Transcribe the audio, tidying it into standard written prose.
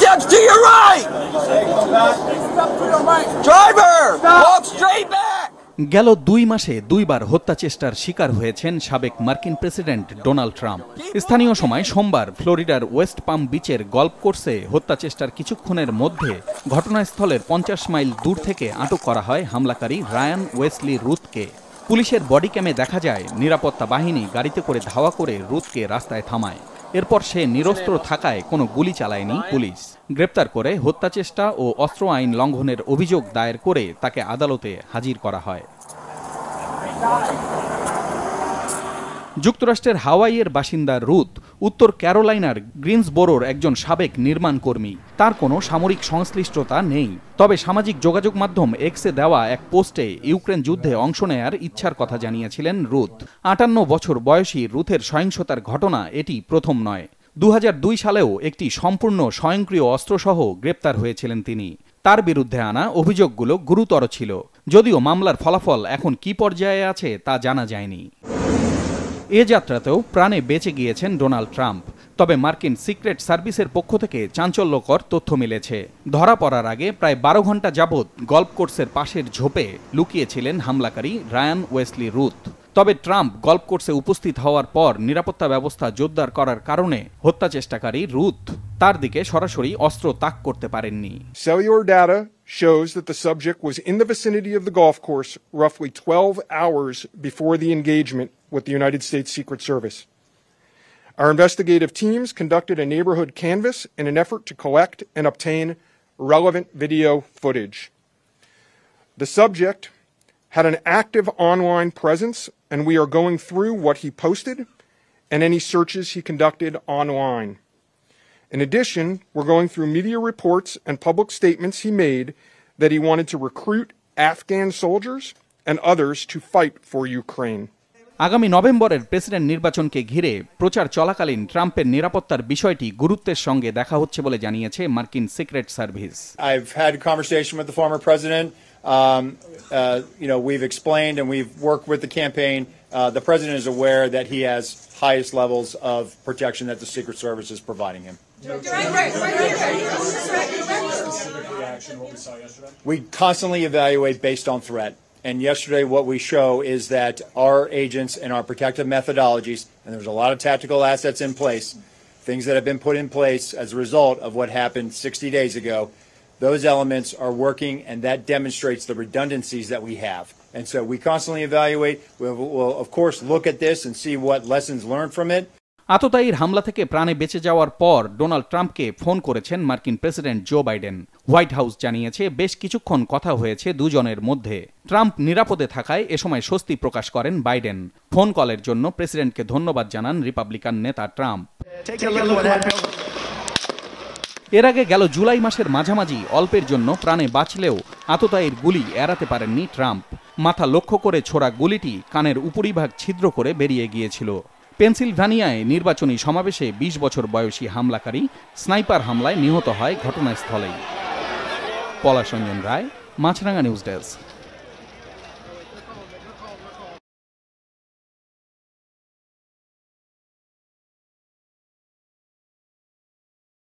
Steps to your right! Driver! Walk straight back! গেল 2 মাসে 2 বার হত্যা চেষ্টার শিকার হয়েছেন সাবেক মার্কিন প্রেসিডেন্ট ডোনাল্ড ট্রাম্প। স্থানীয় সময় সোমবার ফ্লোরিডার ওয়েস্ট পাম বিচের গল্ফ কোর্সে হত্যা চেষ্টার কিছুক্ষণের মধ্যে ঘটনাস্থলের 50 মাইল দূর থেকে আটক করা হয় হামলাকারী রায়ান ওয়েসলি রুথকে। পুলিশের বডি ক্যামে দেখা যায় নিরাপত্তা বাহিনী গাড়িতে করে ধাওয়া করে রুথকে রাস্তায় থামায়। এরপর সে নিরস্ত্র থাকায় কোনো গুলি চালায়নি পুলিশ। গ্রেপ্তার করে হত্যা চেষ্টা ও অস্ত্র আইন লঙ্ঘনের অভিযোগ দায়ের করে তাকে আদালতে হাজির করা হয়। যুক্তরাষ্ট্রের হাওয়াইয়ের বাসিন্দা রুথ উত্তর ক্যারোলাইনার গ্রিনসবোরোর একজন সাবেক নির্মাণ কর্মী। তার কোনো সামরিক সংশ্লিষ্টতা নেই, তবে সামাজিক যোগাযোগ মাধ্যম এক্সে দেওয়া এক পোস্টে ইউক্রেন যুদ্ধে অংশ নেয়ার ইচ্ছার কথা জানিয়েছিলেন রুথ। 58 বছর বয়সী রুথের সহিংসতার ঘটনা এটি প্রথম নয়। 2002 সালেও একটি সম্পূর্ণ স্বয়ংক্রিয় অস্ত্রসহ গ্রেপ্তার হয়েছিলেন তিনি। তার বিরুদ্ধে আনা অভিযোগগুলো গুরুতর ছিল, যদিও মামলার ফলাফল এখন কি পর্যায়ে আছে তা জানা যায়নি। এ যাত্রাতেও প্রাণে বেঁচে গিয়েছেন ডোনাল্ড ট্রাম্প। তবে মার্কিন সিক্রেট সার্ভিসের পক্ষ থেকে চাঞ্চল্যকর তথ্য মিলেছে। ধরা পড়ার আগে প্রায় 12 ঘন্টা যাবৎ গল্ফ কোর্সের পাশের ঝোপে লুকিয়েছিলেন হামলাকারী রায়ান ওয়েসলি রুথ। তবে ট্রাম্প গল্ফ কোর্সে উপস্থিত হওয়ার পর নিরাপত্তা ব্যবস্থা জোরদার করার কারণে হত্যা চেষ্টাকারী রুথ তার দিকে সরাসরি অস্ত্র তাক করতে পারেননি। Cellular data shows that the subject was in the vicinity of the golf course roughly 12 hours before the engagement with the United States Secret Service. Our investigative teams conducted a neighborhood canvass in an effort to collect and obtain relevant video footage. The subject had an active online presence, and we are going through what he posted and any searches he conducted online. In addition, we're going through media reports and public statements he made that he wanted to recruit Afghan soldiers and others to fight for Ukraine. আগামী নভেম্বরের president নির্বাচনকে ঘিরে প্রচার চলাকালীন ট্রাম্পের নিরাপত্তার বিষয়টি গুরুত্বের সঙ্গে দেখা হচ্ছে বলে জানিয়েছে মার্কিন secret service. I've had a conversation with the former president. We've explained and we've worked with the campaign. The president is aware that he has highest levels of protection that the Secret Service is providing him. We constantly evaluate based on threat. And yesterday what we show is that our agents and our protective methodologies, and there's a lot of tactical assets in place, things that have been put in place as a result of what happened 60 days ago, those elements are working, and that demonstrates the redundancies that we have. And so we constantly evaluate. We'll of course look at this and see what lessons learned from it. আততায়ীর হামলা থেকে প্রাণে বেঁচে যাওয়ার পর Donald ট্রাম্পকে phone করেছেন মার্কিন president Joe Biden. White House জানিয়েছে বেশ কিছুক্ষণ কথা হয়েছে দুজনের মধ্যে। ট্রাম্প নিরাপদে থাকায় এ সময় স্বস্তি প্রকাশ করেন বাইডেন। ফোন কলের জন্য প্রেসিডেন্টকে ধন্যবাদ জানান রিপাবলিকান নেতা ট্রাম্প। এর আগে গেল জুলাই মাসের মাঝামাঝি অল্পের জন্য প্রাণে বাঁচলেও আততায়ীর গুলি এড়াতে পারেননি ট্রাম্প। মাথা লক্ষ্য করে ছোড়া গুলিটি কানের উপরিভাগ ছিদ্র করে বেরিয়ে গিয়েছিল। পেনসিলভানিয়ায় নির্বাচনী সমাবেশে 20 বছর বয়সী হামলাকারী স্নাইপার হামলায় নিহত হয় ঘটনাস্থলেই। পলাশ রঞ্জন রায়, মাছরাঙা নিউজ ডেস্ক।